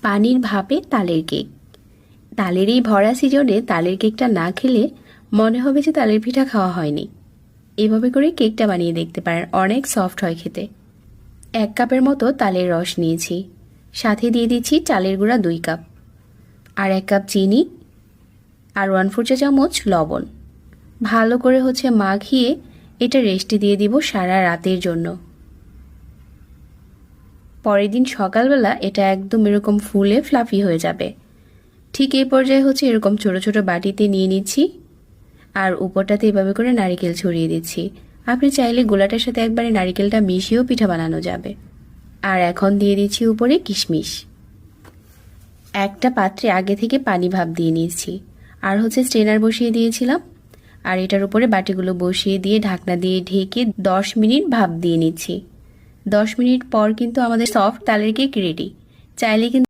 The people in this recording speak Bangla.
পানির ভাপে তালের কেক। তালের এই ভরা সিজনে তালের কেকটা না খেলে মনে হবে যে তালের পিঠা খাওয়া হয়নি। এভাবে করে কেকটা বানিয়ে দেখতে পারেন, অনেক সফট হয় খেতে। 1 কাপের মতো তালের রস নিয়েছি, সাথে দিয়ে দিচ্ছি চালের গুঁড়া 2 কাপ, আর 1 কাপ চিনি, আর 1/4 চা চামচ লবণ। ভালো করে মাখিয়ে এটা রেস্টে দিয়ে দিব সারা রাতের জন্য। পরের দিন সকালবেলা এটা একদম এরকম ফুলে ফ্লাফি হয়ে যাবে। ঠিক এই পর্যায়ে এরকম ছোট ছোট বাটিতে নিয়ে নিচ্ছি, আর উপরটাতে এভাবে করে নারকেল ছড়িয়ে দিচ্ছি। আপনি চাইলে গোলাটার সাথে একবারে নারকেলটা মিশিয়েও পিঠা বানানো যাবে। আর এখন দিয়ে দিচ্ছি উপরে কিশমিশ। একটা পাত্রে আগে থেকে পানি ভাপ দিয়ে নিয়েছি, আর স্ট্রেনার বসিয়ে দিয়েছিলাম। আর এটার উপরে বাটিগুলো বসিয়ে দিয়ে ঢাকনা দিয়ে ঢেকে 10 মিনিট ভাপ দিয়ে নিচ্ছি। 10 মিনিট পর কিন্তু আমাদের সফট তালের কেক রেডি। চাইলে কিন্তু